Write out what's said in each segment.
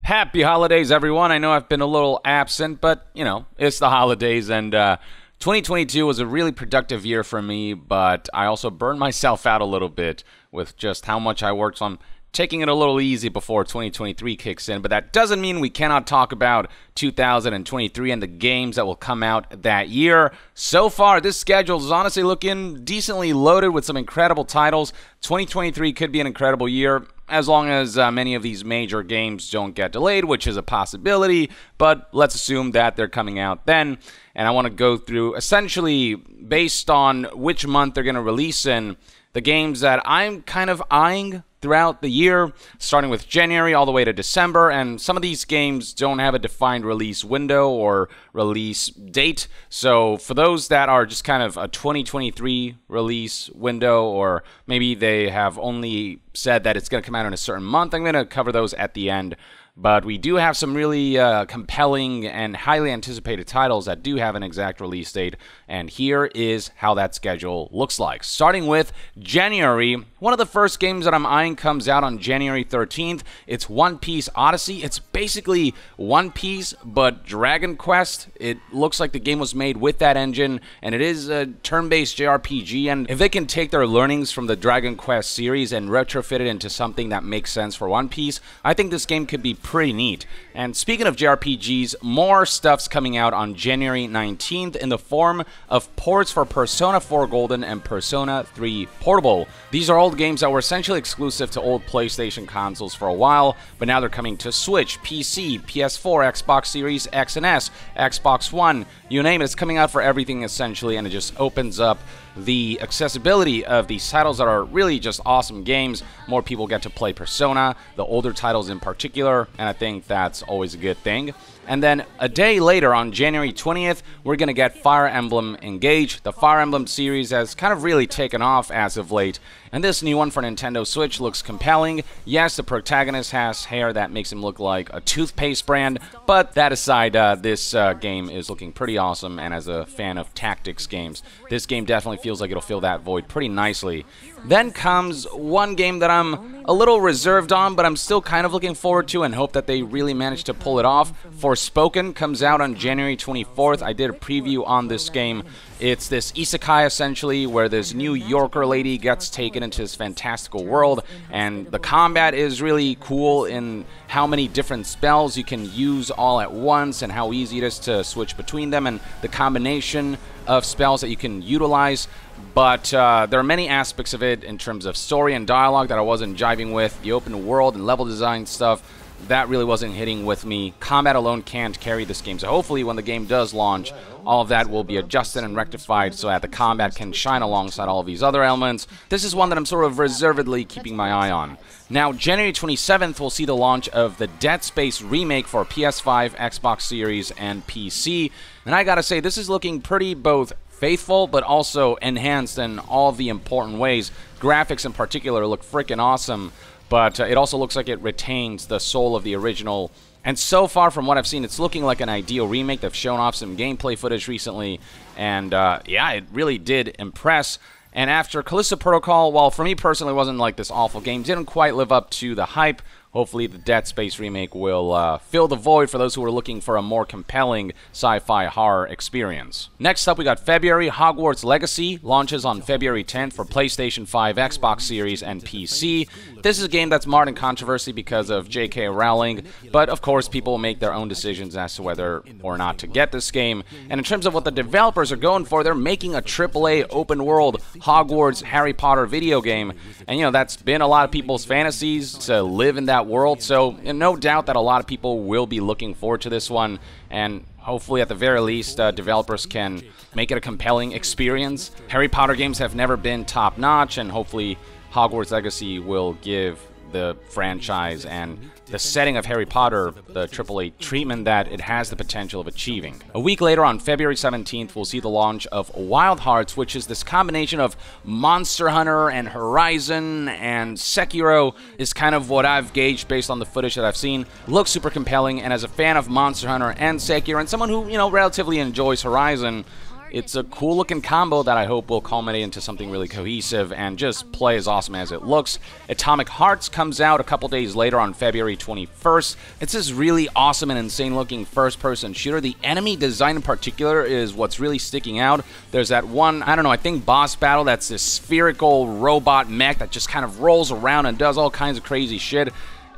Happy holidays, everyone. I know I've been a little absent, but, you know, it's the holidays, and 2022 was a really productive year for me, but I also burned myself out a little bit with just how much I worked, so I'm taking it a little easy before 2023 kicks in. But that doesn't mean we cannot talk about 2023 and the games that will come out that year. So far, this schedule is honestly looking decently loaded with some incredible titles. 2023 could be an incredible year, as long as many of these major games don't get delayed, which is a possibility, but let's assume that they're coming out then. And I want to go through, essentially, based on which month they're going to release in, the games that I'm kind of eyeing throughout the year, starting with January all the way to December, and some of these games don't have a defined release window or release date, so for those that are just kind of a 2023 release window, or maybe they have only said that it's going to come out in a certain month, I'm going to cover those at the end. But we do have some really compelling and highly anticipated titles that do have an exact release date, and here is how that schedule looks like. Starting with January, one of the first games that I'm eyeing comes out on January 13th. It's One Piece Odyssey. It's basically One Piece, but Dragon Quest. It looks like the game was made with that engine, and it is a turn-based JRPG, and if they can take their learnings from the Dragon Quest series and retrofit it into something that makes sense for One Piece, I think this game could be pretty neat. And speaking of JRPGs, more stuff's coming out on January 19th in the form of ports for Persona 4 Golden and Persona 3 Portable. These are old games that were essentially exclusive to old PlayStation consoles for a while, but now they're coming to Switch, PC, PS4, Xbox Series X and S, Xbox One, you name it. It's coming out for everything essentially, and it just opens up the accessibility of these titles that are really just awesome games. More people get to play Persona, the older titles in particular, and I think that's always a good thing. And then a day later, on January 20th, we're going to get Fire Emblem Engage. The Fire Emblem series has kind of really taken off as of late, and this new one for Nintendo Switch looks compelling. Yes, the protagonist has hair that makes him look like a toothpaste brand, but that aside, this game is looking pretty awesome, and as a fan of tactics games, this game definitely feels like it'll fill that void pretty nicely. Then comes one game that I'm a little reserved on, but I'm still kind of looking forward to and hope that they really manage to pull it off. Forspoken comes out on January 24th. I did a preview on this game. It's this isekai, essentially, where this New Yorker lady gets taken into this fantastical world, and the combat is really cool in how many different spells you can use all at once and how easy it is to switch between them and the combination of spells that you can utilize. But there are many aspects of it in terms of story and dialogue that I wasn't jiving with. The open world and level design stuff, that really wasn't hitting with me. Combat alone can't carry this game, so hopefully when the game does launch, all of that will be adjusted and rectified so that the combat can shine alongside all of these other elements. This is one that I'm sort of reservedly keeping my eye on. Now, January 27th will see the launch of the Dead Space remake for PS5, Xbox Series, and PC. And I gotta say, this is looking pretty both faithful, but also enhanced in all the important ways. Graphics in particular look freaking awesome, but it also looks like it retains the soul of the original. And so far, from what I've seen, it's looking like an ideal remake. They've shown off some gameplay footage recently, and yeah, it really did impress. And after Callisto Protocol, while for me personally wasn't like this awful game, didn't quite live up to the hype. Hopefully the Dead Space remake will fill the void for those who are looking for a more compelling sci-fi horror experience. Next up, we got February. Hogwarts Legacy launches on February 10th for PlayStation 5, Xbox Series, and PC. This is a game that's marred in controversy because of J.K. Rowling, but of course people will make their own decisions as to whether or not to get this game. And in terms of what the developers are going for, they're making a AAA open-world Hogwarts Harry Potter video game. And you know, that's been a lot of people's fantasies, to live in that world, so no doubt that a lot of people will be looking forward to this one, and hopefully at the very least developers can make it a compelling experience. Harry Potter games have never been top-notch, and hopefully Hogwarts Legacy will give the franchise and the setting of Harry Potter the AAA treatment that it has the potential of achieving. A week later, on February 17th, we'll see the launch of Wild Hearts, which is this combination of Monster Hunter and Horizon, and Sekiro is kind of what I've gauged based on the footage that I've seen. Looks super compelling, and as a fan of Monster Hunter and Sekiro, and someone who, you know, relatively enjoys Horizon, It's a cool looking combo that I hope will culminate into something really cohesive and just play as awesome as it looks. Atomic Hearts comes out a couple days later on February 21st. It's this really awesome and insane looking first person shooter. The enemy design in particular is what's really sticking out. There's that one, I don't know, I think boss battle that's this spherical robot mech that just kind of rolls around and does all kinds of crazy shit.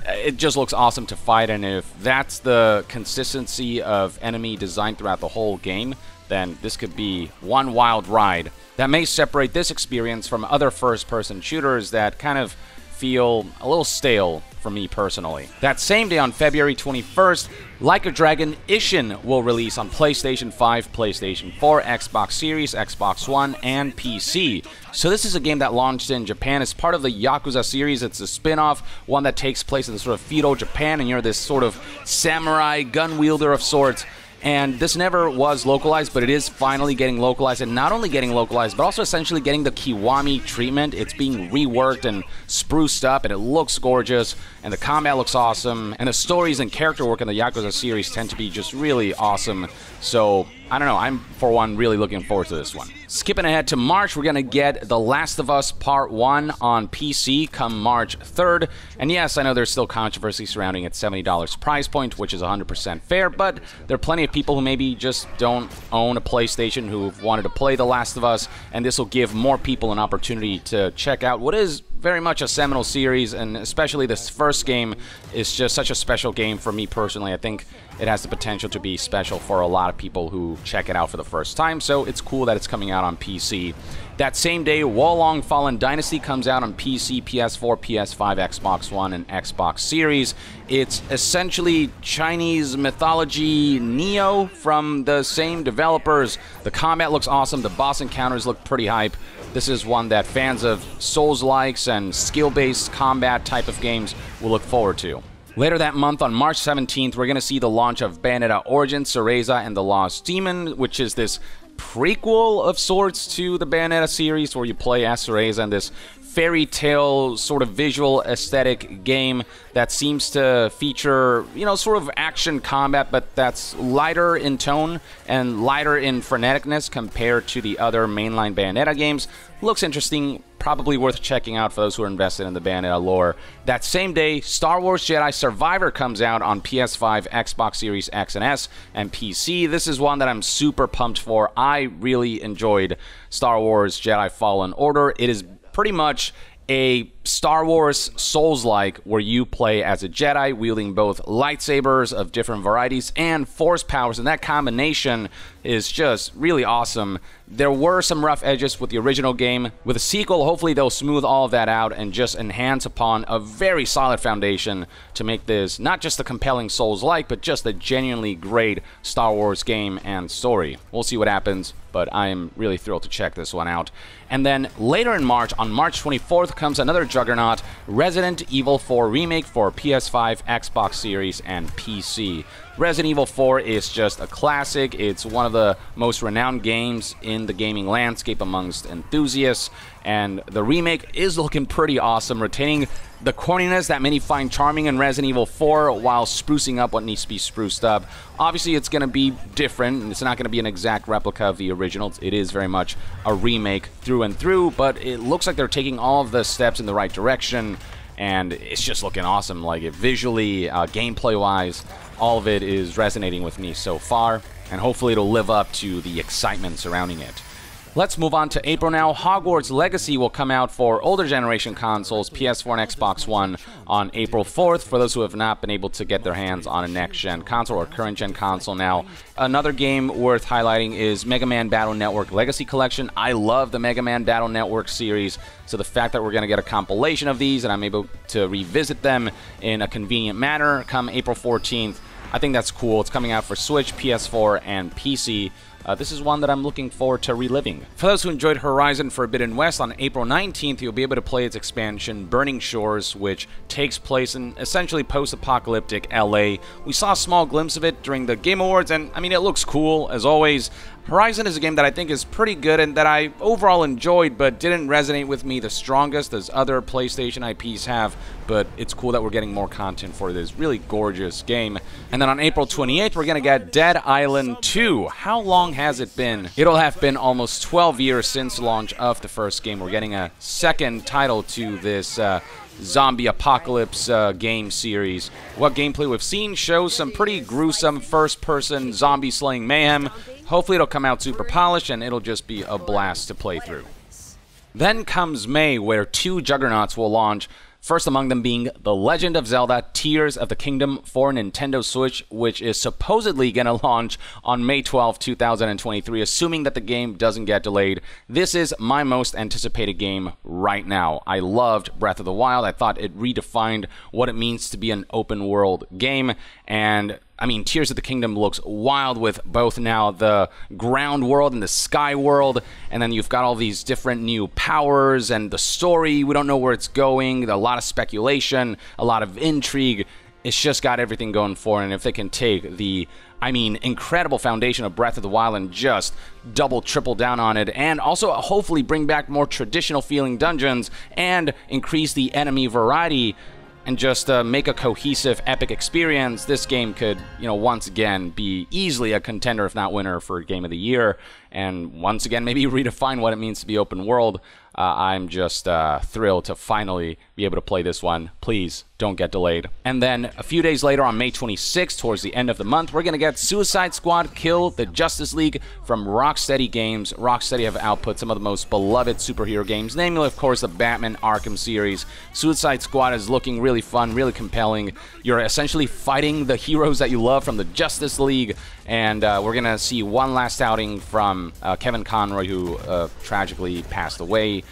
It just looks awesome to fight, and if that's the consistency of enemy design throughout the whole game, then this could be one wild ride that may separate this experience from other first-person shooters that kind of feel a little stale for me personally. That same day on February 21st, Like a Dragon Ishin will release on PlayStation 5, PlayStation 4, Xbox Series, Xbox One, and PC. So this is a game that launched in Japan as part of the Yakuza series. It's a spin-off, one that takes place in sort of feudal Japan, and you're this sort of samurai gun wielder of sorts. And this never was localized, but it is finally getting localized, and not only getting localized, but also essentially getting the Kiwami treatment. It's being reworked and spruced up, and it looks gorgeous, and the combat looks awesome, and the stories and character work in the Yakuza series tend to be just really awesome. So, I don't know, I'm, for one, really looking forward to this one. Skipping ahead to March, we're going to get The Last of Us Part 1 on PC come March 3rd. And yes, I know there's still controversy surrounding its $70 price point, which is 100% fair, but there are plenty of people who maybe just don't own a PlayStation who've wanted to play The Last of Us, and this will give more people an opportunity to check out what is very much a seminal series, and especially this first game is just such a special game for me personally. I think it has the potential to be special for a lot of people who check it out for the first time, so it's cool that it's coming out on PC. That same day, Wolong Fallen Dynasty comes out on PC, PS4, PS5, Xbox One, and Xbox Series. It's essentially Chinese mythology Neo from the same developers. The combat looks awesome, the boss encounters look pretty hype. This is one that fans of Souls-likes and skill-based combat type of games will look forward to. Later that month, on March 17th, we're going to see the launch of Bayonetta Origins, Cereza and the Lost Demon, which is this prequel of sorts to the Bayonetta series where you play as Cereza in this fairy tale sort of visual aesthetic game that seems to feature, you know, sort of action combat, but that's lighter in tone and lighter in freneticness compared to the other mainline Bayonetta games. Looks interesting, probably worth checking out for those who are invested in the Bayonetta lore. That same day, Star Wars Jedi Survivor comes out on PS5, Xbox Series X and S, and PC. This is one that I'm super pumped for. I really enjoyed Star Wars Jedi Fallen Order. It is pretty much a Star Wars Souls-like where you play as a Jedi wielding both lightsabers of different varieties and force powers, and that combination is just really awesome. There were some rough edges with the original game. With a sequel, hopefully they'll smooth all of that out and just enhance upon a very solid foundation to make this not just a compelling Souls-like, but just a genuinely great Star Wars game and story. We'll see what happens, but I am really thrilled to check this one out. And then later in March, on March 24th, comes another juggernaut, Resident Evil 4 Remake for PS5, Xbox Series, and PC. Resident Evil 4 is just a classic. It's one of the most renowned games in the gaming landscape amongst enthusiasts, and the remake is looking pretty awesome, retaining the corniness that many find charming in Resident Evil 4 while sprucing up what needs to be spruced up. Obviously, it's going to be different, and it's not going to be an exact replica of the original. It is very much a remake through and through, but it looks like they're taking all of the steps in the right direction, and it's just looking awesome. Like, it visually, gameplay-wise, all of it is resonating with me so far, and hopefully it'll live up to the excitement surrounding it. Let's move on to April now. Hogwarts Legacy will come out for older generation consoles, PS4 and Xbox One, on April 4th, for those who have not been able to get their hands on a next-gen console or current-gen console now. Another game worth highlighting is Mega Man Battle Network Legacy Collection. I love the Mega Man Battle Network series, so the fact that we're going to get a compilation of these and I'm able to revisit them in a convenient manner come April 14th, I think that's cool. It's coming out for Switch, PS4, and PC. This is one that I'm looking forward to reliving. For those who enjoyed Horizon Forbidden West, on April 19th, you'll be able to play its expansion, Burning Shores, which takes place in essentially post-apocalyptic LA. We saw a small glimpse of it during the Game Awards, and I mean, it looks cool, as always. Horizon is a game that I think is pretty good and that I overall enjoyed, but didn't resonate with me the strongest as other PlayStation IPs have, but it's cool that we're getting more content for this really gorgeous game. And then on April 28th, we're going to get Dead Island 2. How long long has it been? It'll have been almost 12 years since the launch of the first game. We're getting a second title to this zombie apocalypse game series. What gameplay we've seen shows some pretty gruesome first-person zombie-slaying mayhem. Hopefully it'll come out super polished and it'll just be a blast to play through. Then comes May, where 2 juggernauts will launch. First among them being The Legend of Zelda Tears of the Kingdom for Nintendo Switch, which is supposedly going to launch on May 12, 2023, assuming that the game doesn't get delayed. This is my most anticipated game right now. I loved Breath of the Wild. I thought it redefined what it means to be an open world game, and I mean, Tears of the Kingdom looks wild with both now the ground world and the sky world, and then you've got all these different new powers and the story. We don't know where it's going. A lot of speculation, a lot of intrigue. It's just got everything going for it, and if they can take the, I mean, incredible foundation of Breath of the Wild and just double, triple down on it, and also hopefully bring back more traditional feeling dungeons and increase the enemy variety, and just make a cohesive, epic experience, this game could, you know, once again be easily a contender, if not winner, for Game of the Year, and once again maybe redefine what it means to be open world. I'm just thrilled to finally be able to play this one. Please don't get delayed. And then a few days later on May 26th, towards the end of the month, we're going to get Suicide Squad Kill the Justice League from Rocksteady Games. Rocksteady have output some of the most beloved superhero games, namely, of course, the Batman Arkham series. Suicide Squad is looking really fun, really compelling. You're essentially fighting the heroes that you love from the Justice League, and we're going to see one last outing from Kevin Conroy, who tragically passed away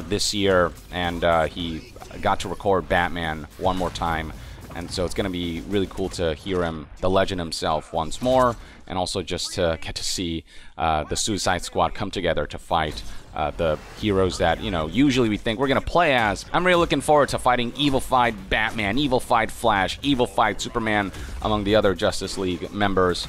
this year, and he got to record Batman one more time, and so it's going to be really cool to hear him, the legend himself, once more, and also just to get to see the Suicide Squad come together to fight the heroes that, you know, usually we think we're going to play as. I'm really looking forward to fighting evil-fied Batman, evil-fied Flash, evil-fied Superman, among the other Justice League members.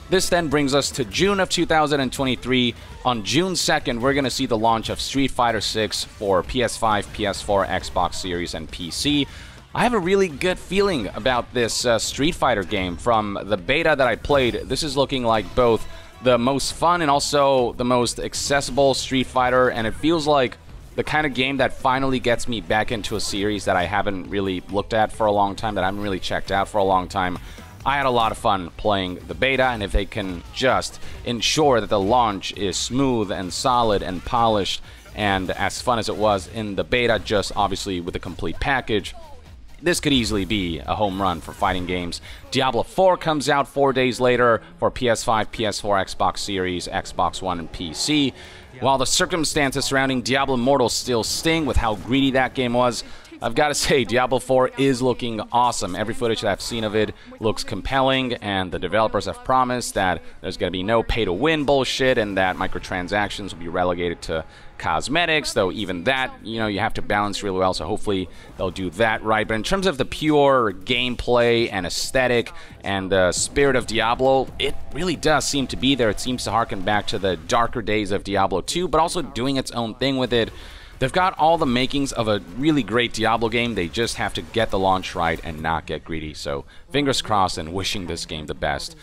This then brings us to June of 2023. On June 2nd, we're going to see the launch of Street Fighter 6 for PS5, PS4, Xbox Series, and PC. I have a really good feeling about this Street Fighter game. From the beta that I played, this is looking like both the most fun and also the most accessible Street Fighter, and it feels like the kind of game that finally gets me back into a series that I haven't really looked at for a long time, that I haven't really checked out for a long time. I had a lot of fun playing the beta, and if they can just ensure that the launch is smooth and solid and polished and as fun as it was in the beta, just obviously with a complete package, this could easily be a home run for fighting games. Diablo 4 comes out 4 days later for PS5, PS4, Xbox Series, Xbox One, and PC. While the circumstances surrounding Diablo Immortal still sting with how greedy that game was, I've got to say, Diablo 4 is looking awesome. Every footage that I've seen of it looks compelling, and the developers have promised that there's going to be no pay-to-win bullshit and that microtransactions will be relegated to cosmetics, though even that, you know, you have to balance really well, so hopefully they'll do that right. But in terms of the pure gameplay and aesthetic and the spirit of Diablo, it really does seem to be there. It seems to harken back to the darker days of Diablo 2, but also doing its own thing with it. They've got all the makings of a really great Diablo game. They just have to get the launch right and not get greedy. So fingers crossed and wishing this game the best.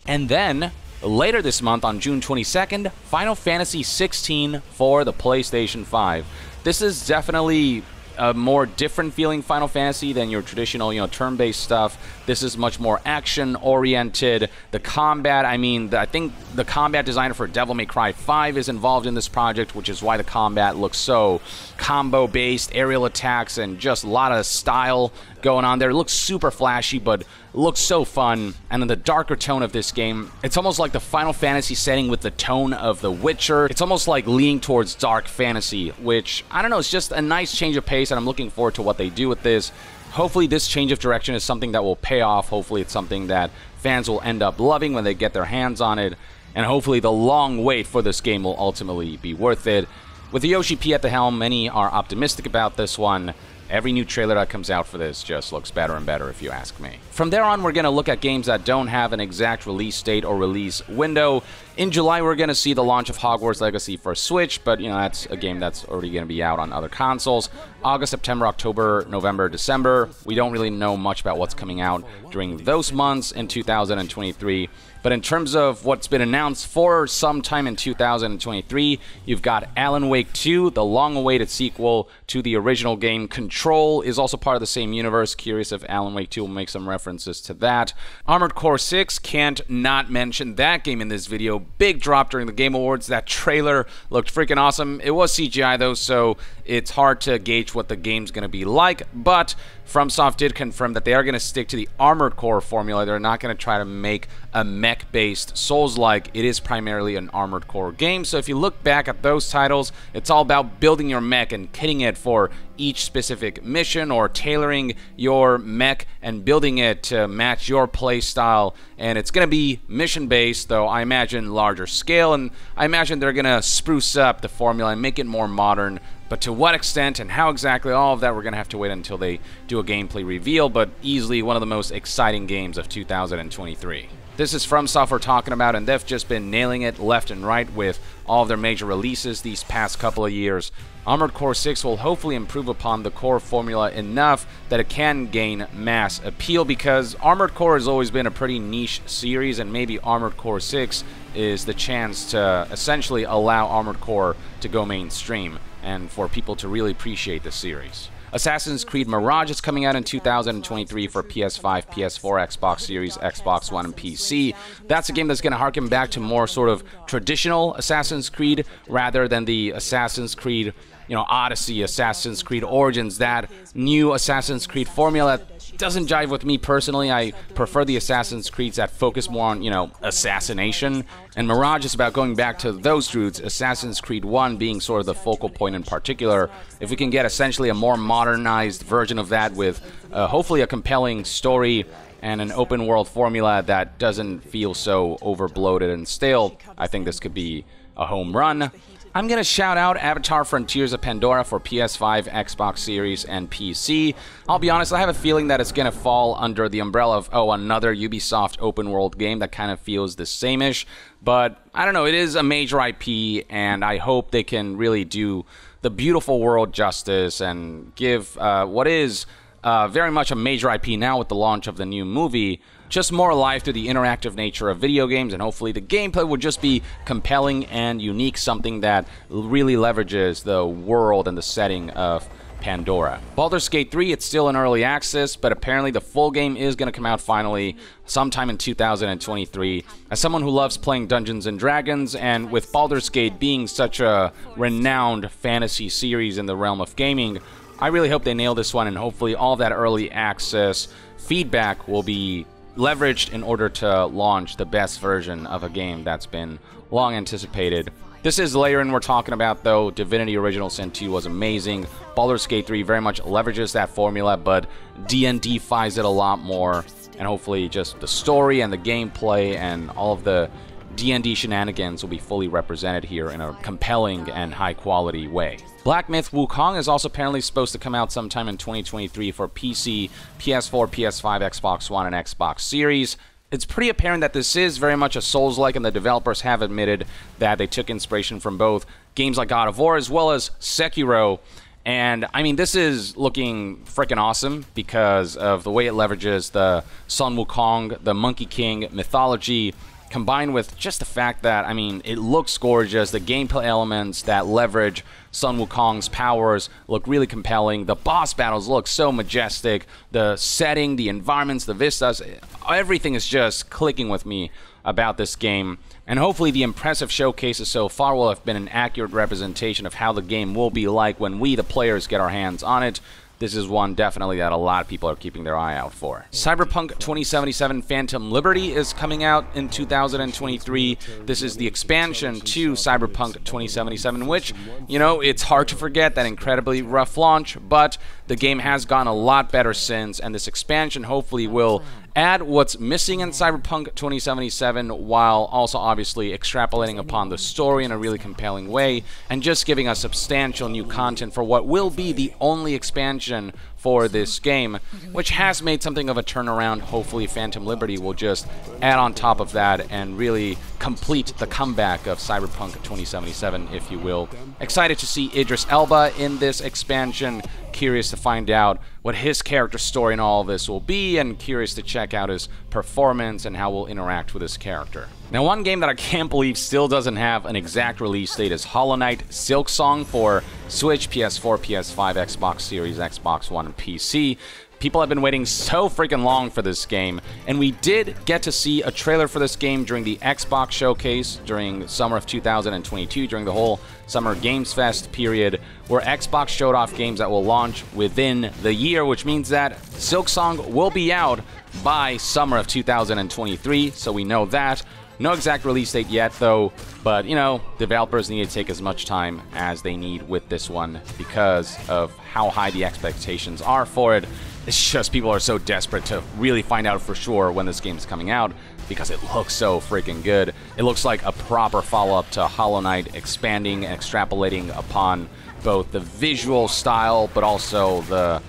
And then later this month on June 22nd, Final Fantasy 16 for the PlayStation 5. This is definitely a more different feeling Final Fantasy than your traditional, you know, turn-based stuff. This is much more action-oriented. The combat, I mean, I think the combat designer for Devil May Cry 5 is involved in this project, which is why the combat looks so combo-based, aerial attacks, and just a lot of style going on there. It looks super flashy, but looks so fun. And then the darker tone of this game, it's almost like the Final Fantasy setting with the tone of The Witcher. It's almost like leaning towards dark fantasy, which, I don't know, it's just a nice change of pace, and I'm looking forward to what they do with this. Hopefully this change of direction is something that will pay off. Hopefully it's something that fans will end up loving when they get their hands on it. And hopefully the long wait for this game will ultimately be worth it. With Yoshi P at the helm, many are optimistic about this one. Every new trailer that comes out for this just looks better and better, if you ask me. From there on, we're going to look at games that don't have an exact release date or release window. In July, we're going to see the launch of Hogwarts Legacy for Switch, but, you know, that's a game that's already going to be out on other consoles. August, September, October, November, December, we don't really know much about what's coming out during those months in 2023. But in terms of what's been announced for sometime in 2023, you've got Alan Wake 2, the long-awaited sequel to the original game. Control is also part of the same universe. Curious if Alan Wake 2 will make some references to that. Armored Core 6, can't not mention that game in this video. Big drop during the Game Awards. That trailer looked freaking awesome. It was CGI though, so it's hard to gauge what the game's going to be like, but FromSoft did confirm that they are going to stick to the Armored Core formula. They're not going to try to make a mech-based Souls-like. It is primarily an Armored Core game, so if you look back at those titles, it's all about building your mech and kitting it for each specific mission, or tailoring your mech and building it to match your play style. And it's going to be mission-based, though I imagine larger scale, and I imagine they're going to spruce up the formula and make it more modern. But to what extent and how exactly, all of that, we're going to have to wait until they do a gameplay reveal, but easily one of the most exciting games of 2023. This is FromSoft we're talking about, and they've just been nailing it left and right with all of their major releases these past couple of years. Armored Core 6 will hopefully improve upon the core formula enough that it can gain mass appeal, because Armored Core has always been a pretty niche series, and maybe Armored Core 6 is the chance to essentially allow Armored Core to go mainstream and for people to really appreciate the series. Assassin's Creed Mirage is coming out in 2023 for PS5, PS4, Xbox Series, Xbox One, and PC. That's a game that's going to harken back to more sort of traditional Assassin's Creed rather than the Assassin's Creed, you know, Odyssey, Assassin's Creed Origins, that new Assassin's Creed formula doesn't jive with me personally. I prefer the Assassin's Creeds that focus more on, you know, assassination. And Mirage is about going back to those roots, Assassin's Creed 1 being sort of the focal point in particular. If we can get essentially a more modernized version of that with hopefully a compelling story and an open world formula that doesn't feel so overbloated and stale, I think this could be a home run. I'm going to shout out Avatar Frontiers of Pandora for PS5, Xbox Series, and PC. I'll be honest, I have a feeling that it's going to fall under the umbrella of, oh, another Ubisoft open world game that kind of feels the same-ish. But, I don't know, it is a major IP, and I hope they can really do the beautiful world justice and give what is very much a major IP now with the launch of the new movie just more life to the interactive nature of video games, and hopefully the gameplay will just be compelling and unique, something that really leverages the world and the setting of Pandora. Baldur's Gate 3, it's still in early access, but apparently the full game is going to come out finally sometime in 2023. As someone who loves playing Dungeons & Dragons, and with Baldur's Gate being such a renowned fantasy series in the realm of gaming, I really hope they nail this one, and hopefully all of that early access feedback will be leveraged in order to launch the best version of a game that's been long anticipated. This is Layering we're talking about, though. Divinity Original Sin 2 was amazing. Baldur's Gate 3 very much leverages that formula, but D&D-fies it a lot more, and hopefully just the story and the gameplay and all of the D&D shenanigans will be fully represented here in a compelling and high-quality way. Black Myth Wukong is also apparently supposed to come out sometime in 2023 for PC, PS4, PS5, Xbox One, and Xbox Series. It's pretty apparent that this is very much a Souls-like, and the developers have admitted that they took inspiration from both games like God of War as well as Sekiro. And, I mean, this is looking freaking awesome because of the way it leverages the Sun Wukong, the Monkey King mythology, combined with just the fact that, I mean, it looks gorgeous. The gameplay elements that leverage Sun Wukong's powers look really compelling. The boss battles look so majestic. The setting, the environments, the vistas, everything is just clicking with me about this game. And hopefully the impressive showcases so far will have been an accurate representation of how the game will be like when we, the players, get our hands on it. This is one definitely that a lot of people are keeping their eye out for. Cyberpunk 2077 Phantom Liberty is coming out in 2023. This is the expansion to Cyberpunk 2077, which, you know, it's hard to forget that incredibly rough launch, but the game has gone a lot better since, and this expansion hopefully will add what's missing in Cyberpunk 2077 while also obviously extrapolating upon the story in a really compelling way and just giving us substantial new content for what will be the only expansion for this game, which has made something of a turnaround. Hopefully Phantom Liberty will just add on top of that and really complete the comeback of Cyberpunk 2077, if you will. Excited to see Idris Elba in this expansion. Curious to find out what his character story in all of this will be, and curious to check out his performance and how we'll interact with his character. Now, one game that I can't believe still doesn't have an exact release date is Hollow Knight Silksong for Switch, PS4, PS5, Xbox Series, Xbox One, and PC. People have been waiting so freaking long for this game, and we did get to see a trailer for this game during the Xbox showcase during summer of 2022, during the whole Summer Games Fest period, where Xbox showed off games that will launch within the year, which means that Silksong will be out by summer of 2023, so we know that. No exact release date yet, though, but, you know, developers need to take as much time as they need with this one because of how high the expectations are for it. It's just people are so desperate to really find out for sure when this game's coming out because it looks so freaking good. It looks like a proper follow-up to Hollow Knight, expanding and extrapolating upon both the visual style but also the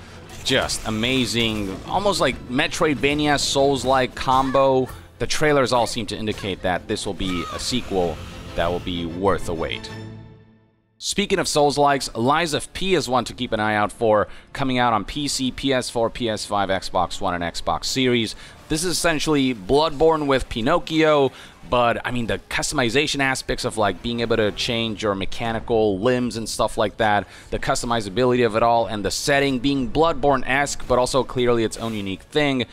just amazing, almost like Metroidvania Souls-like combo. The trailers all seem to indicate that this will be a sequel that will be worth the wait. Speaking of Souls-likes, Lies of P is one to keep an eye out for, coming out on PC, PS4, PS5, Xbox One, and Xbox Series. This is essentially Bloodborne with Pinocchio, but I mean the customization aspects of like being able to change your mechanical limbs and stuff like that, the customizability of it all, and the setting being Bloodborne-esque, but also clearly its own unique thing.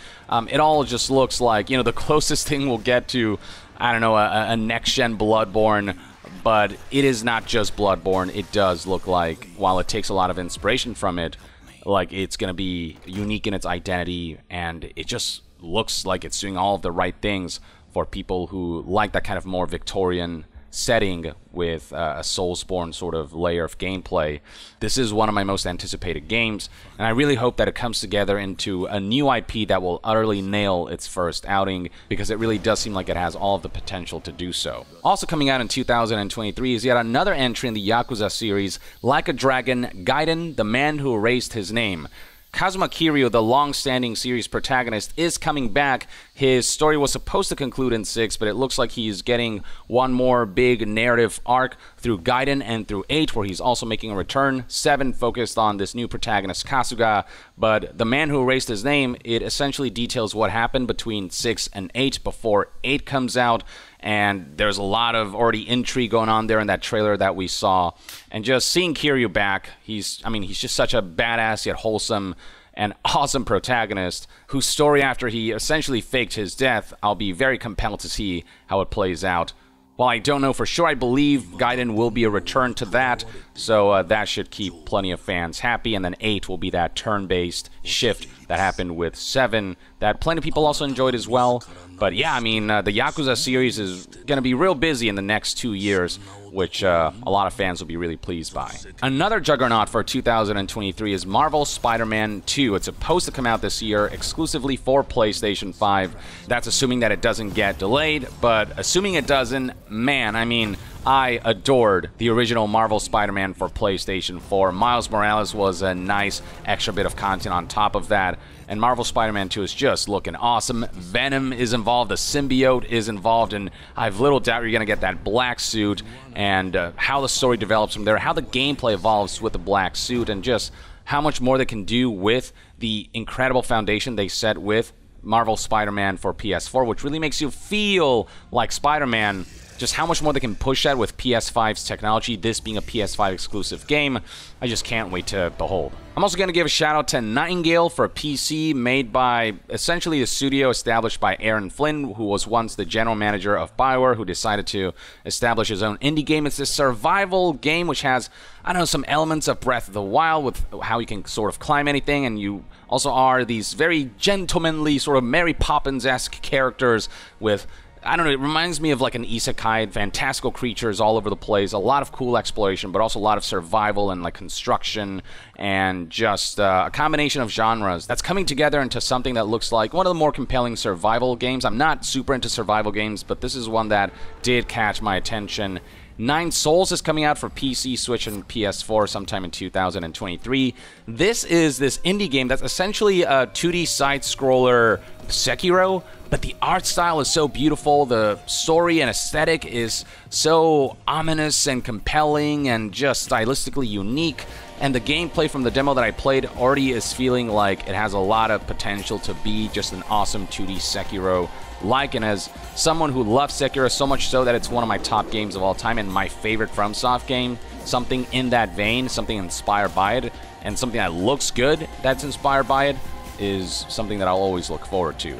It all just looks like, you know, the closest thing we'll get to, I don't know, a next-gen Bloodborne. But it is not just Bloodborne. It does look like, while it takes a lot of inspiration from it, like it's going to be unique in its identity, and it just looks like it's doing all of the right things for people who like that kind of more Victorian setting with a Soulsborne sort of layer of gameplay. This is one of my most anticipated games, and I really hope that it comes together into a new IP that will utterly nail its first outing, because it really does seem like it has all of the potential to do so. Also coming out in 2023 is yet another entry in the Yakuza series, Like a Dragon, Gaiden, the Man Who Erased His Name. Kazuma Kiryu, the long-standing series protagonist, is coming back. His story was supposed to conclude in 6, but it looks like he's getting one more big narrative arc through Gaiden and through 8, where he's also making a return. 7 focused on this new protagonist, Kasuga, but The Man Who Erased His Name, it essentially details what happened between 6 and 8 before 8 comes out. And there's a lot of already intrigue going on there in that trailer that we saw. And just seeing Kiryu back, he's just such a badass yet wholesome and awesome protagonist whose story after he essentially faked his death, I'll be very compelled to see how it plays out. While I don't know for sure, I believe Gaiden will be a return to that, so that should keep plenty of fans happy. And then 8 will be that turn-based shift that happened with 7 that plenty of people also enjoyed as well. But yeah, I mean, the Yakuza series is going to be real busy in the next 2 years, which a lot of fans will be really pleased by. Another juggernaut for 2023 is Marvel Spider-Man 2. It's supposed to come out this year exclusively for PlayStation 5. That's assuming that it doesn't get delayed, but assuming it doesn't, man, I mean, I adored the original Marvel Spider-Man for PlayStation 4. Miles Morales was a nice extra bit of content on top of that. And Marvel Spider-Man 2 is just looking awesome. Venom is involved, the symbiote is involved, and I have little doubt you're going to get that black suit, and how the story develops from there, how the gameplay evolves with the black suit, and just how much more they can do with the incredible foundation they set with Marvel Spider-Man for PS4, which really makes you feel like Spider-Man. Just how much more they can push that with PS5's technology, this being a PS5 exclusive game, I just can't wait to behold. I'm also going to give a shout out to Nightingale for a PC made by essentially a studio established by Aaron Flynn, who was once the general manager of BioWare, who decided to establish his own indie game. It's this survival game which has, I don't know, some elements of Breath of the Wild with how you can sort of climb anything, and you also are these very gentlemanly sort of Mary Poppins-esque characters with I don't know, it reminds me of like an isekai, fantastical creatures all over the place, a lot of cool exploration, but also a lot of survival and like construction, and just a combination of genres that's coming together into something that looks like one of the more compelling survival games. I'm not super into survival games, but this is one that did catch my attention. Nine Souls is coming out for PC, Switch, and PS4 sometime in 2023. This is this indie game that's essentially a 2D side-scroller Sekiro, but the art style is so beautiful, the story and aesthetic is so ominous and compelling and just stylistically unique, and the gameplay from the demo that I played already is feeling like it has a lot of potential to be just an awesome 2D Sekiro. And as someone who loves Sekiro so much so that it's one of my top games of all time and my favorite FromSoft game, something in that vein, something inspired by it, and something that looks good that's inspired by it, is something that I'll always look forward to.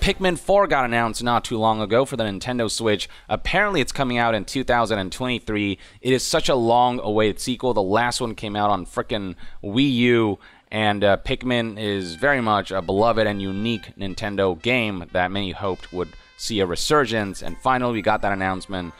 Pikmin 4 got announced not too long ago for the Nintendo Switch. Apparently it's coming out in 2023. It is such a long-awaited sequel. The last one came out on frickin' Wii U, and Pikmin is very much a beloved and unique Nintendo game that many hoped would see a resurgence, and finally we got that announcement.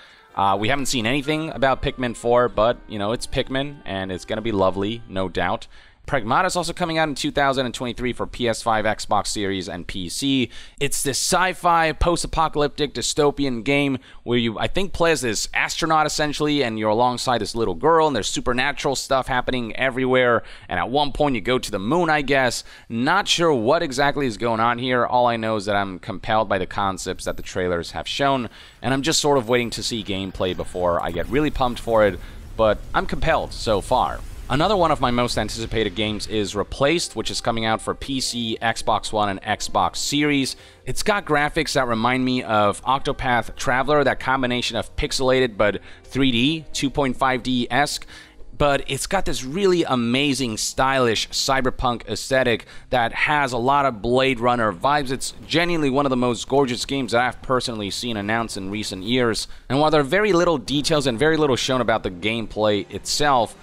We haven't seen anything about Pikmin 4, but, you know, it's Pikmin, and it's going to be lovely, no doubt. Pragmata is also coming out in 2023 for PS5, Xbox Series, and PC. It's this sci-fi, post-apocalyptic, dystopian game where you, I think, play as this astronaut, essentially, and you're alongside this little girl, and there's supernatural stuff happening everywhere, and at one point you go to the moon, I guess. Not sure what exactly is going on here. All I know is that I'm compelled by the concepts that the trailers have shown, and I'm just sort of waiting to see gameplay before I get really pumped for it, but I'm compelled so far. Another one of my most anticipated games is Replaced, which is coming out for PC, Xbox One, and Xbox Series. It's got graphics that remind me of Octopath Traveler, that combination of pixelated but 3D, 2.5D-esque. But it's got this really amazing, stylish cyberpunk aesthetic that has a lot of Blade Runner vibes. It's genuinely one of the most gorgeous games that I've personally seen announced in recent years. And while there are very little details and very little shown about the gameplay itself,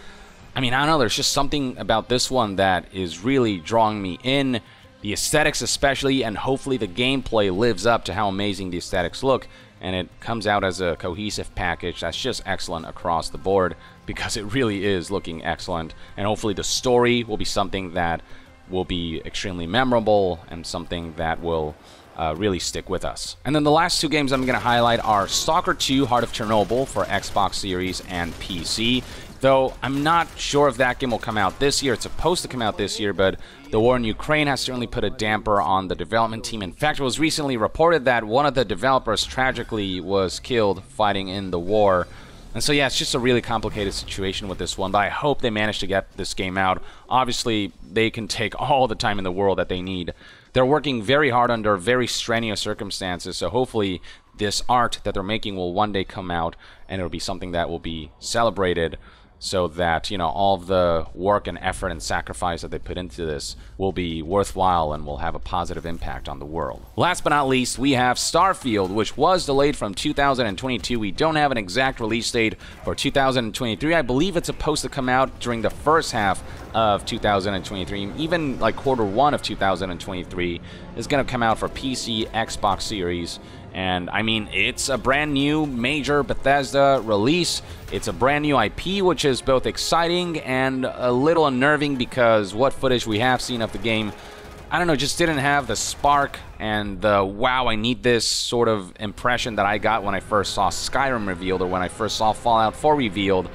I mean, I don't know, there's just something about this one that is really drawing me in. The aesthetics especially, and hopefully the gameplay lives up to how amazing the aesthetics look, and it comes out as a cohesive package that's just excellent across the board, because it really is looking excellent. And hopefully the story will be something that will be extremely memorable and something that will really stick with us. And then the last two games I'm going to highlight are Stalker 2 Heart of Chernobyl for Xbox Series and PC. Though I'm not sure if that game will come out this year. It's supposed to come out this year, but the war in Ukraine has certainly put a damper on the development team. In fact, it was recently reported that one of the developers tragically was killed fighting in the war. And so, yeah, it's just a really complicated situation with this one, but I hope they manage to get this game out. Obviously, they can take all the time in the world that they need. They're working very hard under very strenuous circumstances, so hopefully this art that they're making will one day come out, and it'll be something that will be celebrated, so that, you know, all of the work and effort and sacrifice that they put into this will be worthwhile and will have a positive impact on the world. Last but not least, we have Starfield, which was delayed from 2022. We don't have an exact release date for 2023. I believe it's supposed to come out during the first half of 2023. Even like Q1 of 2023 is going to come out for PC, Xbox Series, and I mean, it's a brand new major Bethesda release. It's a brand new IP, which is both exciting and a little unnerving, because what footage we have seen of the game, I don't know, just didn't have the spark and the wow, I need this sort of impression that I got when I first saw Skyrim revealed, or when I first saw Fallout 4 revealed.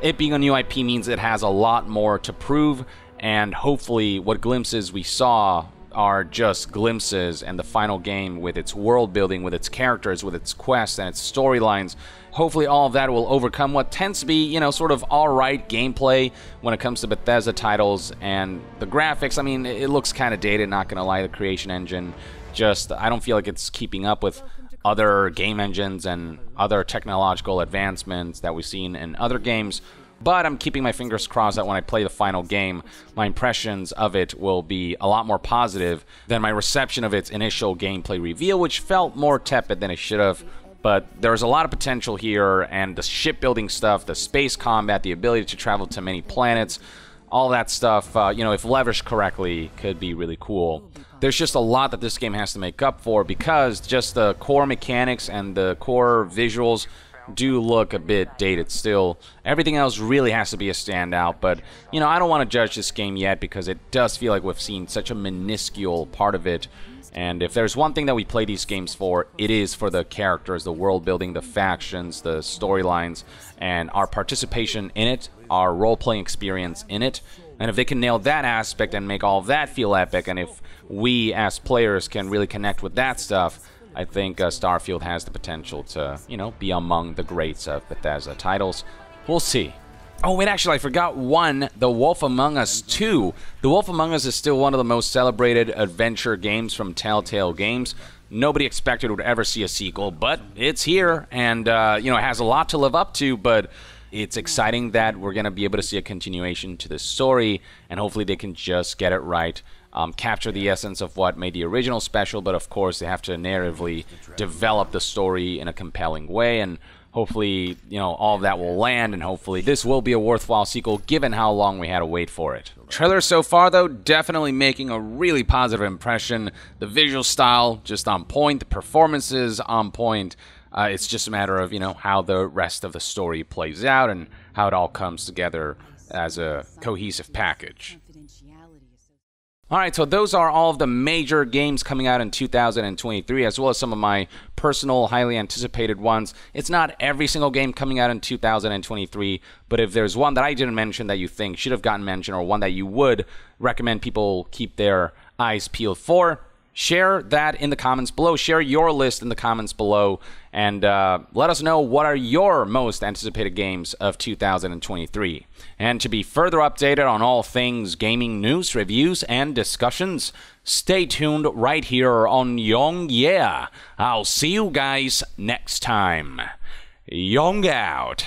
It being a new IP means it has a lot more to prove, and hopefully what glimpses we saw are just glimpses, and the final game with its world building, with its characters, with its quests and its storylines, hopefully all of that will overcome what tends to be, you know, sort of alright gameplay when it comes to Bethesda titles. And the graphics, I mean, it looks kind of dated, not gonna lie. The creation engine, just, I don't feel like it's keeping up with other game engines and other technological advancements that we've seen in other games. But I'm keeping my fingers crossed that when I play the final game, my impressions of it will be a lot more positive than my reception of its initial gameplay reveal, which felt more tepid than it should have. But there's a lot of potential here, and the shipbuilding stuff, the space combat, the ability to travel to many planets, all that stuff, you know, if leveraged correctly, could be really cool. There's just a lot that this game has to make up for because just the core mechanics and the core visuals do look a bit dated still. Everything else really has to be a standout, but, you know, I don't want to judge this game yet because it does feel like we've seen such a minuscule part of it. And if there's one thing that we play these games for, it is for the characters, the world building, the factions, the storylines, and our participation in it, our role-playing experience in it. And if they can nail that aspect and make all of that feel epic, and if we as players can really connect with that stuff, I think Starfield has the potential to, you know, be among the greats of Bethesda titles. We'll see. Oh, wait, actually, I forgot one, The Wolf Among Us 2. The Wolf Among Us is still one of the most celebrated adventure games from Telltale Games. Nobody expected we'd ever see a sequel, but it's here, and, you know, it has a lot to live up to, but it's exciting that we're going to be able to see a continuation to this story, and hopefully they can just get it right. Capture the essence of what made the original special, but of course they have to narratively develop the story in a compelling way, and hopefully, you know, all of that will land, and hopefully this will be a worthwhile sequel given how long we had to wait for it. Trailer so far, though, definitely making a really positive impression. The visual style just on point, the performances on point. It's just a matter of, you know, how the rest of the story plays out and how it all comes together as a cohesive package. Alright, so those are all of the major games coming out in 2023, as well as some of my personal, highly anticipated ones. It's not every single game coming out in 2023, but if there's one that I didn't mention that you think should have gotten mentioned, or one that you would recommend people keep their eyes peeled for, share that in the comments below. Share your list in the comments below, and let us know what are your most anticipated games of 2023. And to be further updated on all things gaming news, reviews, and discussions, stay tuned right here on Young Yeah. I'll see you guys next time. Young out.